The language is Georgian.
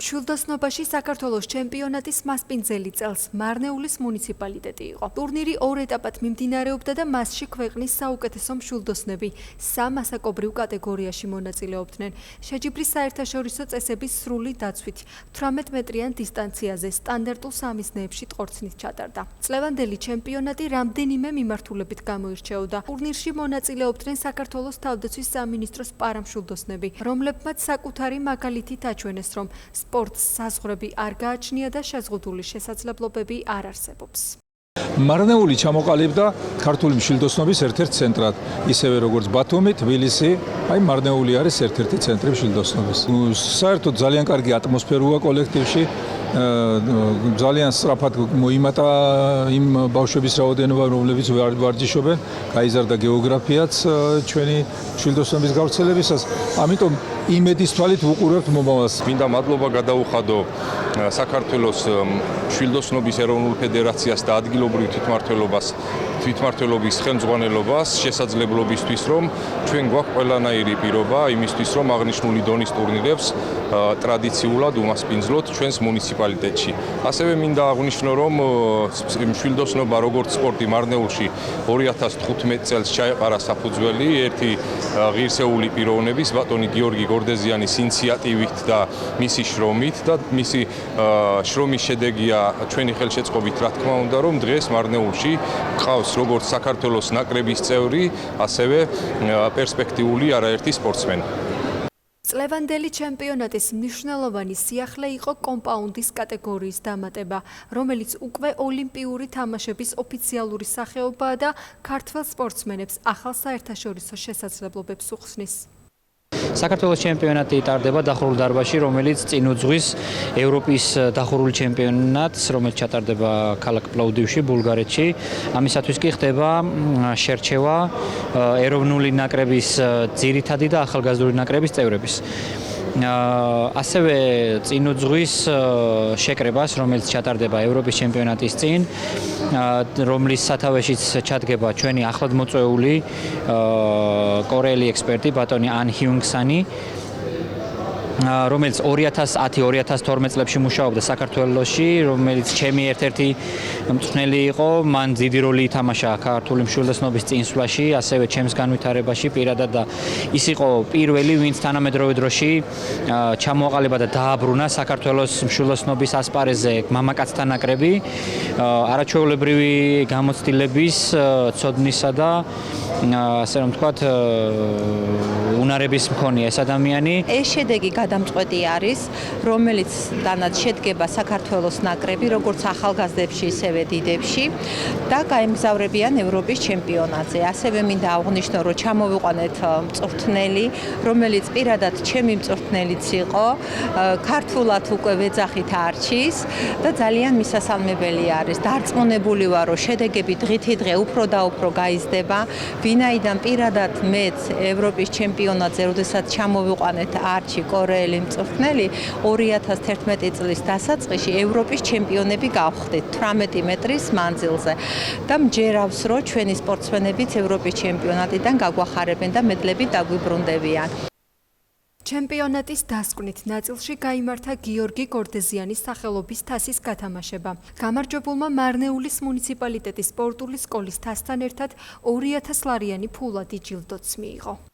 მშვილდოსნობაში საქართველოს ჩემპიონატის მასპინძელი წელს მარნეულის მუნიციპალიტეტი იყო. ტურნირი ორ ეტაპად მიმდინარეობდა და მასში ქვეყნის საუკეთესო მშვილდოსნები სამ ასაკობრივ კატეგორიაში მონაწილეობდნენ. შეჯიბრის საერთაშორისო წესების სრული დაცვით 18 მეტრიან დისტანციაზე სტანდარტულ სამიზნეებში ტყორცნით ჩატარდა. წლევანდელი ჩემპიონატი რამდენიმე მიმართულებით გამოირჩეოდა. ტურნირში მონაწილეობდნენ საქართველოს თავდაცვის სამინისტროს პარამშვილდოსნები, რომლებმაც საკუთარი მაგალითით აჩვენეს, რომ სპორტს საზღვრები არ გააჩნია და შეზღუდული შესაძლებლობები არ არსებობს. მარნეული ჩამოყალიბდა ქართული მშვილდოსნობის ერთ-ერთ ცენტრად, ისევე როგორც ბათუმი, თბილისი, მარნეული არის ერთ-ერთი ცენტრი მშვილდოსნობის. საერთოდ ძალიან კარგი ატმოსფეროა კოლექტივში. ძალიან სწრაფად მოიმატა იმ ბავშვების რაოდენობა, რომლებიც ვარჯიშობენ, გაიზარდა გეოგრაფიაც ჩვენი მშვილდოსნობის გავრცელებისას. ამიტომ იმედის თვალით ვუყურებთ მომავალს. მინდა მადლობა გადაუხადო საქართველოს მშვილდოსნობის ეროვნულ ფედერაციას და ადგილობრივ თვითმმართველობის ხელმძღვანელობას შესაძლებლობისთვის, რომ ჩვენ გვაქვს ყველანაირი პირობა იმისთვის, რომ აღნიშნული დონის ტურნირებს ტრადიციულად უმასპინძლოთ ჩვენს მუნიციპალიტეტში. ასევე მინდა აღვნიშნო, რომ მშვილდოსნობა როგორც სპორტი მარნეულში 2015 წელს ჩაეყარა საფუძველი ერთი ღირსეული პიროვნების ბატონი გიორგი გორდეზიანის ინიციატივით და მისი შრომით და მისი შრომის შედეგია ჩვენი ხელშეწყობით, რა თქმა უნდა, რომ დღეს მარნეულში ყავს როგორც საქართველოს ნაკრების წევრი, ასევე პერსპექტიული არაერთი სპორტსმენი. წლევანდელი ჩემპიონატის მნიშვნელოვანი სიახლე იყო კომპაუნდის კატეგორიის დამატება, რომელიც უკვე ოლიმპიური თამაშების ოფიციალური სახეობაა და ქართველ სპორტსმენებს ახალ საერთაშორისო შესაძლებლობებს უხსნის. საქართველოს ჩემპიონატი ტარდება დახურულ დარბაზში, რომელიც წინ უძღვის ევროპის დახურული ჩემპიონატს, რომელიც ჩატარდება ქალაქ პლოვდივში, ბულგარეთში. ამისათვის კი ხდება შერჩევა ეროვნული ნაკრების ძირითადი და ახალგაზრდული ნაკრების წევრების. ასევე წინ უძღვის შეკრებას, რომელიც ჩატარდება ევროპის ჩემპიონატის წინ, რომლის სათავეშიც ჩადგება ჩვენი ახლადმოწვეული კორეელი ექსპერტი ბატონი ან ჰიუნგსანი, რომელიც 2010-2012 წლებში მუშაობდა საქართველოში, რომელიც ჩემი ერთ-ერთი მწვრთნელი იყო, მან დიდი როლი ითამაშა ქართული მშვილდოსნობის წინსვლაში, ასევე ჩემს განვითარებაში პირადად და ის იყო პირველი, ვინც თანამედროვე დროში ჩამოაყალიბა და დააბრუნა საქართველოს მშვილდოსნობის ასპარეზზე მამაკაცთა ნაკრები, არაჩვეულებრივი გამოცდილების, ცოდნისა და ასე რომ ვთქვათ, უნარების მქონეა ეს ადამიანი. ეს შედეგი გადამწყვეტი არის, რომელიც დანაც შედგება საქართველოს ნაკრები, როგორც ახალგაზრდებში, ისევე დიდებში და გაემგზავრებიან ევროპის ჩემპიონატზე. ასევე მინდა აღვნიშნო, რომ ჩამოვიყვანეთ მწვრთნელი, რომელიც პირადად ჩემი მწვრთნელიც იყო, ქართულად უკვე ვეძახით არჩის და ძალიან მისასალმებელი არის. დარწმუნებული ვარ, რომ შედეგები დღითიდღე უფრო და უფრო გაიზრდება. ვინაიდან პირადად მეც ევროპის ჩემპიონატზე, როდესაც ჩამოვიყვანეთ არჩი კორეელი მწვრთნელი, 2011 წლის დასაწყისში ევროპის ჩემპიონები გავხდით 18 მეტრის მანძილზე და მჯერავს, რომ ჩვენი სპორტსმენებიც ევროპის ჩემპიონატიდან გაგვახარებენ და მედლები დაგვიბრუნდებიან. ჩემპიონატის დასკვნით ნაწილში გაიმართა გიორგი გორდეზიანის სახელობის თასის გათამაშება. გამარჯვებულმა მარნეულის მუნიციპალიტეტის სპორტული სკოლის თასთან ერთად 2000 ლარიანი ფულადი ჯილდოც მიიღო.